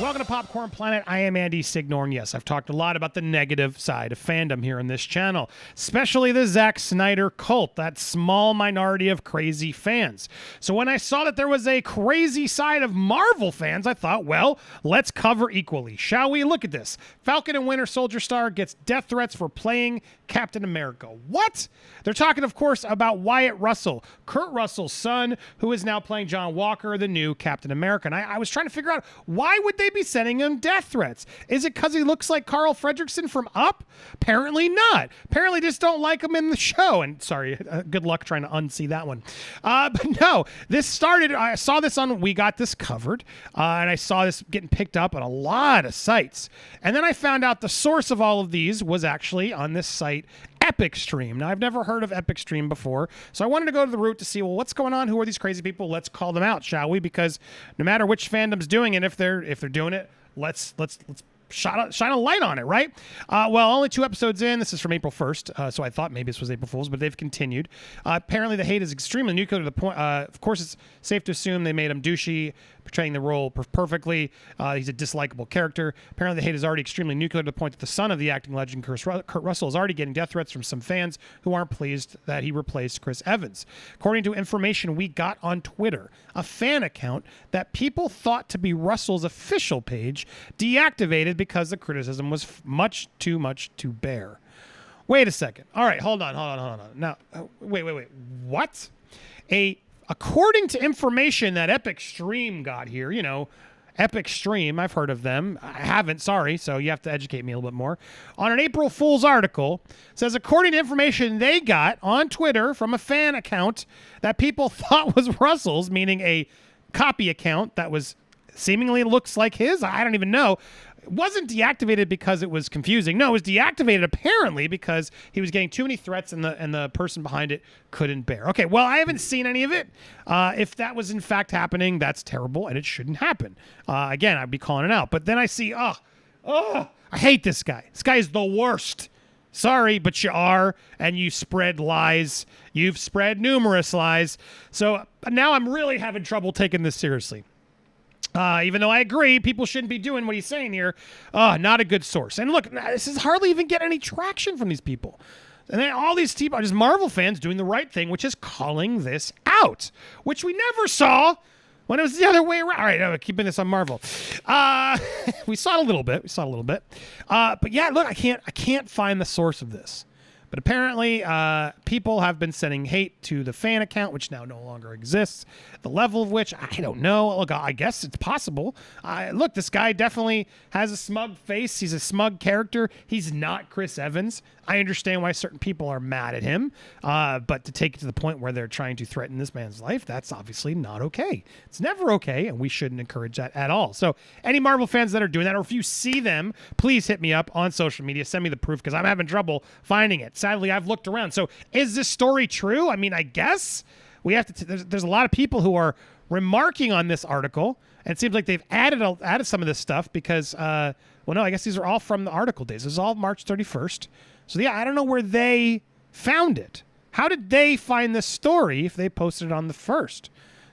Welcome to Popcorn Planet. I am Andy Signore, and yes, I've talked a lot about the negative side of fandom here on this channel, especially the Zack Snyder cult, that small minority of crazy fans. So when I saw that there was a crazy side of Marvel fans, I thought, well, let's cover equally. Shall we? Look at this. Falcon and Winter Soldier star gets death threats for playing Captain America. What? They're talking, of course, about Wyatt Russell, Kurt Russell's son, who is now playing John Walker, the new Captain America. And I was trying to figure out, why would they be sending him death threats? Is it because he looks like Carl Fredricksen from Up? Apparently not. Apparently just don't like him in the show. And sorry, good luck trying to unsee that one. But no, this started, I saw this on We Got This Covered, and I saw this getting picked up on a lot of sites. And then I found out the source of all of these was actually on this site, Epic Stream. Now, I've never heard of Epic Stream before, so I wanted to go to the root to see, well, what's going on? Who are these crazy people? Let's call them out, shall we? Because no matter which fandom's doing it, if they're doing it, let's shine a light on it, right? Well, only 2 episodes in. This is from April 1st, so I thought maybe this was April Fool's, but they've continued. Apparently, the hate is extremely nuclear to the point. Of course, it's safe to assume they made him douchey, portraying the role perfectly. He's a dislikable character. Apparently, the hate is already extremely nuclear to the point that the son of the acting legend, Kurt Russell, is already getting death threats from some fans who aren't pleased that he replaced Chris Evans. According to information we got on Twitter, a fan account that people thought to be Russell's official page deactivated because the criticism was much too bear. Wait a second. All right, hold on. Now, wait. What? According to information that Epic Stream got here, you know, Epic Stream, I've heard of them. I haven't, sorry, so you have to educate me a little bit more. On an April Fool's article, says according to information they got on Twitter from a fan account that people thought was Russell's, meaning a copy account that was seemingly looks like his, I don't even know. It wasn't deactivated because it was confusing. No, it was deactivated apparently because he was getting too many threats and the person behind it couldn't bear. Okay, well, I haven't seen any of it. If that was in fact happening, that's terrible and it shouldn't happen. Again, I'd be calling it out. But then I see, I hate this guy. This guy is the worst. Sorry, but you are, and you spread lies. You've spread numerous lies. So now I'm really having trouble taking this seriously. Even though I agree, people shouldn't be doing what he's saying here. Not a good source. And look, this is hardly even getting any traction from these people. And then all these people are just Marvel fans doing the right thing, which is calling this out, which we never saw when it was the other way around. All right, keeping this on Marvel. We saw it a little bit. But yeah, look, I can't find the source of this. But apparently, people have been sending hate to the fan account, which now no longer exists. The level of which, I don't know. Look, I guess it's possible. Look, this guy definitely has a smug face. He's a smug character. He's not Chris Evans. I understand why certain people are mad at him. But to take it to the point where they're trying to threaten this man's life, that's obviously not okay. It's never okay, and we shouldn't encourage that at all. So any Marvel fans that are doing that, or if you see them, please hit me up on social media. Send me the proof, because I'm having trouble finding it. Sadly, I've looked around. So is this story true? I mean, I guess we have to. There's a lot of people who are remarking on this article, and it seems like they've added some of this stuff because, well, no, I guess these are all from the article days. This is all March 31st. So yeah, I don't know where they found it. How did they find this story if they posted it on the 1st?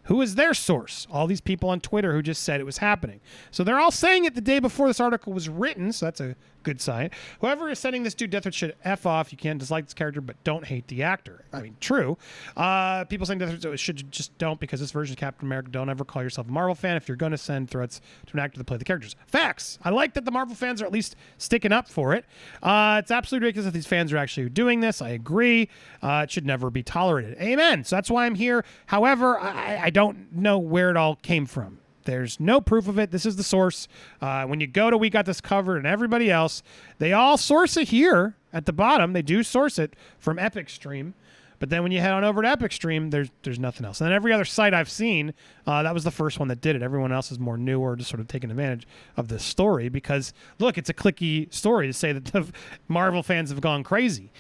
Who is their source? All these people on Twitter who just said it was happening. So they're all saying it the day before this article was written, so that's a good sign. Whoever is sending this dude death threat should F off. You can't dislike this character, but don't hate the actor. I mean, true. People saying death threats should just don't, because this version of Captain America, don't ever call yourself a Marvel fan if you're going to send threats to an actor to play the characters. Facts. I like that the Marvel fans are at least sticking up for it. It's absolutely ridiculous that these fans are actually doing this. I agree. It should never be tolerated. Amen. So that's why I'm here. However, I don't know where it all came from. There's no proof of it. This is the source. When you go to We Got This Covered and everybody else, they all source it here at the bottom. They do source it from Epic Stream. But then when you head on over to Epic Stream, there's nothing else. And then every other site I've seen, that was the first one that did it. Everyone else is more newer, just sort of taking advantage of this story because, look, it's a clicky story to say that the Marvel fans have gone crazy.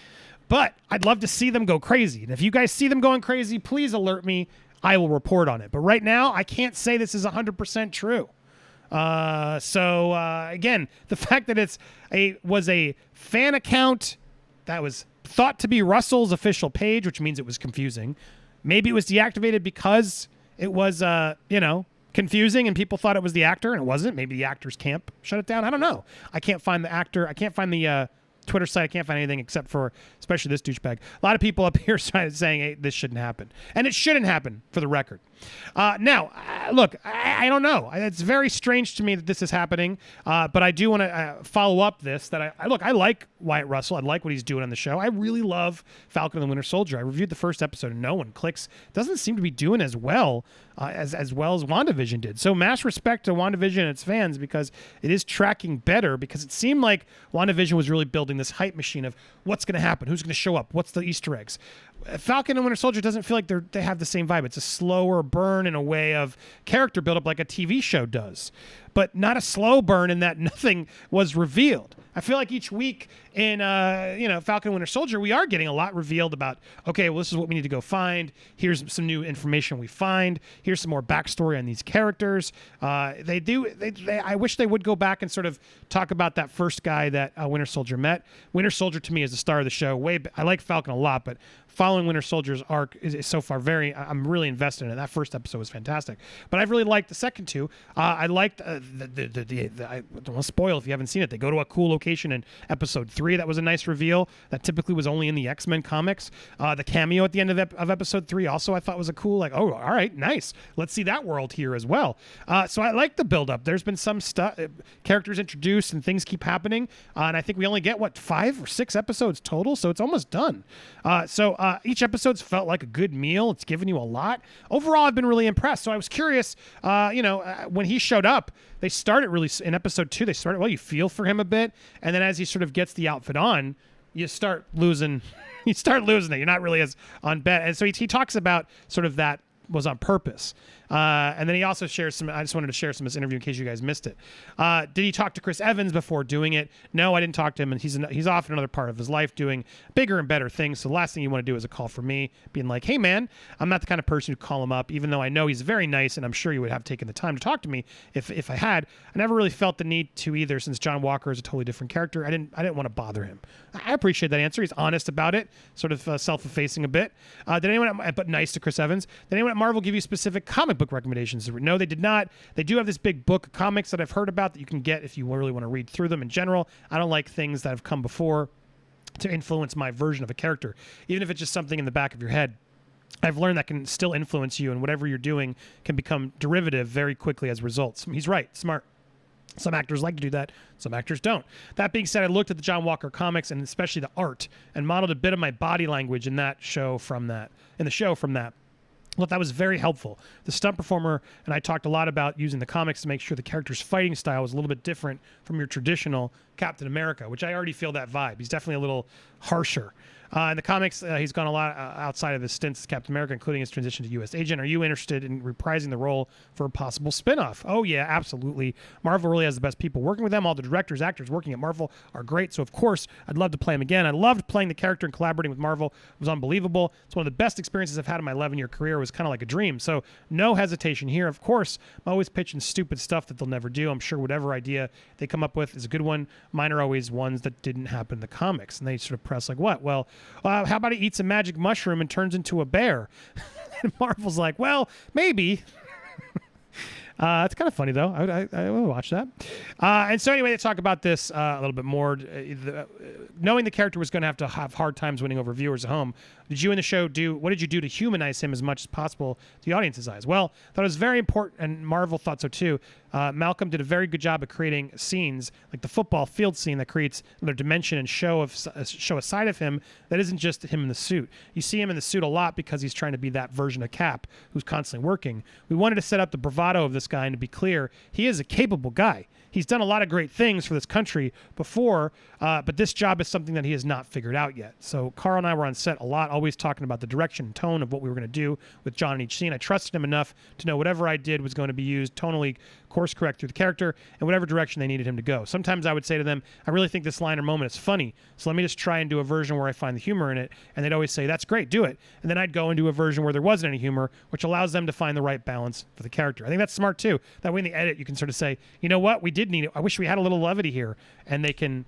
But I'd love to see them go crazy. And if you guys see them going crazy, please alert me. I will report on it. But right now, I can't say this is 100% true. Again, the fact that was a fan account that was thought to be Russell's official page, which means it was confusing. Maybe it was deactivated because it was, confusing and people thought it was the actor and it wasn't. Maybe the actor's camp shut it down. I don't know. I can't find the actor. I can't find the Twitter site. I can't find anything except for especially this douchebag. A lot of people up here saying, hey, this shouldn't happen. And it shouldn't happen, for the record. Now, look, I don't know. It's very strange to me that this is happening, but I do want to follow up this. That I like Wyatt Russell. I like what he's doing on the show. I really love Falcon and the Winter Soldier. I reviewed the first episode and no one clicks. Doesn't seem to be doing as well as WandaVision did. So mass respect to WandaVision and its fans, because it is tracking better, because it seemed like WandaVision was really building this hype machine of what's going to happen, who's going to show up, what's the Easter eggs. Falcon and Winter Soldier doesn't feel like they have the same vibe. It's a slower burn in a way of character buildup like a TV show does, but not a slow burn in that nothing was revealed. I feel like each week in Falcon and Winter Soldier, we are getting a lot revealed about, okay, well, this is what we need to go find. Here's some new information we find. Here's some more backstory on these characters. I wish they would go back and sort of talk about that first guy that Winter Soldier met. Winter Soldier, to me, is the star of the show. I like Falcon a lot, but following Winter Soldier's arc is so far I'm really invested in it. That first episode was fantastic, but I've really liked the second two. I liked I don't want to spoil if you haven't seen it. They go to a cool location in episode 3. That was a nice reveal that typically was only in the X-Men comics. The cameo at the end of episode 3 also I thought was a cool, like, oh, all right, nice. Let's see that world here as well. So I like the build-up. There's been some stuff, characters introduced and things keep happening, and I think we only get, 5 or 6 episodes total, so it's almost done. Each episode's felt like a good meal. It's given you a lot. Overall, I've been really impressed. So I was curious, when he showed up, they started really, in episode 2, you feel for him a bit. And then as he sort of gets the outfit on, you start losing it. You're not really as on bet. And so he talks about sort of that was on purpose. And then he also shares I just wanted to share some of this interview in case you guys missed it. Did he talk to Chris Evans before doing it? No, I didn't talk to him, and he's off in another part of his life doing bigger and better things. So the last thing you want to do is a call from me, being like, hey man, I'm not the kind of person who call him up, even though I know he's very nice, and I'm sure you would have taken the time to talk to me if I had. I never really felt the need to either, since John Walker is a totally different character. I didn't want to bother him. I appreciate that answer. He's honest about it, sort of self-effacing a bit. Did anyone, but nice to Chris Evans, did anyone at Marvel give you specific comic book recommendations? No, they did not. They do have this big book of comics that I've heard about that you can get if you really want to read through them in general. I don't like things that have come before to influence my version of a character, even if it's just something in the back of your head. I've learned that can still influence you, and whatever you're doing can become derivative very quickly as results. He's right, smart. Some actors like to do that. Some actors don't. That being said, I looked at the John Walker comics and especially the art and modeled a bit of my body language in the show from that. I thought that was very helpful. The stunt performer and I talked a lot about using the comics to make sure the character's fighting style was a little bit different from your traditional Captain America, which I already feel that vibe. He's definitely a little harsher. In the comics, he's gone a lot outside of his stints as Captain America, including his transition to U.S. agent. Are you interested in reprising the role for a possible spinoff? Oh, yeah, absolutely. Marvel really has the best people working with them. All the directors, actors working at Marvel are great. So, of course, I'd love to play him again. I loved playing the character and collaborating with Marvel. It was unbelievable. It's one of the best experiences I've had in my 11-year career. It was kind of like a dream. So, no hesitation here. Of course, I'm always pitching stupid stuff that they'll never do. I'm sure whatever idea they come up with is a good one. Mine are always ones that didn't happen in the comics. And they sort of press like, what? Well, how about he eats a magic mushroom and turns into a bear? And Marvel's like, well, maybe. It's kind of funny, though. I will watch that. And so anyway, they talk about this a little bit more. Knowing the character was going to have hard times winning over viewers at home, did you in the show what did you do to humanize him as much as possible to the audience's eyes? Well, I thought it was very important, and Marvel thought so too. Malcolm did a very good job of creating scenes, like the football field scene that creates another dimension and show a side of him that isn't just him in the suit. You see him in the suit a lot because he's trying to be that version of Cap who's constantly working. We wanted to set up the bravado of this guy, and to be clear, he is a capable guy. He's done a lot of great things for this country before, but this job is something that he has not figured out yet. So Carl and I were on set a lot, always talking about the direction and tone of what we were going to do with John in each scene. I trusted him enough to know whatever I did was going to be used tonally course correct through the character and whatever direction they needed him to go. Sometimes I would say to them, I really think this line or moment is funny, so let me just try and do a version where I find the humor in it. And they'd always say, that's great, do it. And then I'd go and do a version where there wasn't any humor, which allows them to find the right balance for the character. I think that's smart too. That way in the edit, you can sort of say, you know what, we did need it. I wish we had a little levity here, and they can,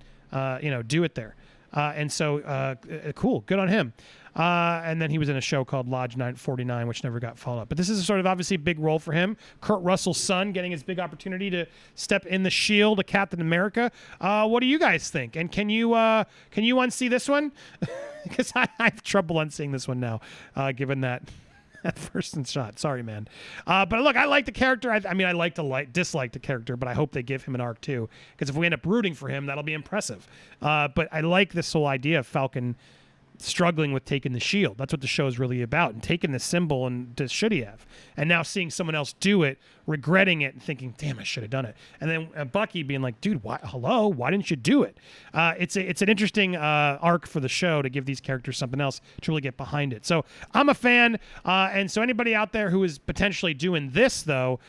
do it there. And so cool, good on him. And then he was in a show called Lodge 949, which never got followed up. But this is a sort of obviously a big role for him. Kurt Russell's son getting his big opportunity to step in the shield of Captain America. What do you guys think? And can you unsee this one? Because I have trouble unseeing this one now, given that first shot. Sorry, man. But look, I like the character. I mean, I like to dislike the character, but I hope they give him an arc too. Because if we end up rooting for him, that'll be impressive. But I like this whole idea of Falcon struggling with taking the shield. That's what the show is really about, and taking the symbol, and should he have? And now seeing someone else do it, regretting it, and thinking, damn, I should have done it. And then Bucky being like, dude, why didn't you do it? It's an interesting arc for the show to give these characters something else to really get behind it. So I'm a fan, and so anybody out there who is potentially doing this, though,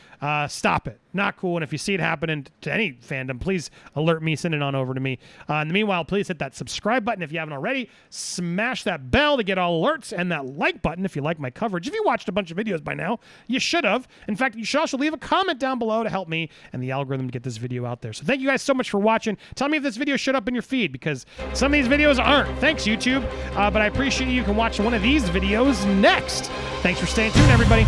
stop it. Not cool. And if you see it happening to any fandom, please alert me, send it on over to me. In the meanwhile, please hit that subscribe button if you haven't already. Smash that bell to get all alerts, and that like button if you like my coverage. If you watched a bunch of videos by now, you should have. In fact, you should also leave a comment down below to help me and the algorithm to get this video out there. So thank you guys so much for watching. Tell me if this video showed up in your feed, because some of these videos aren't. Thanks, YouTube. But I appreciate you can watch one of these videos next. Thanks for staying tuned, everybody.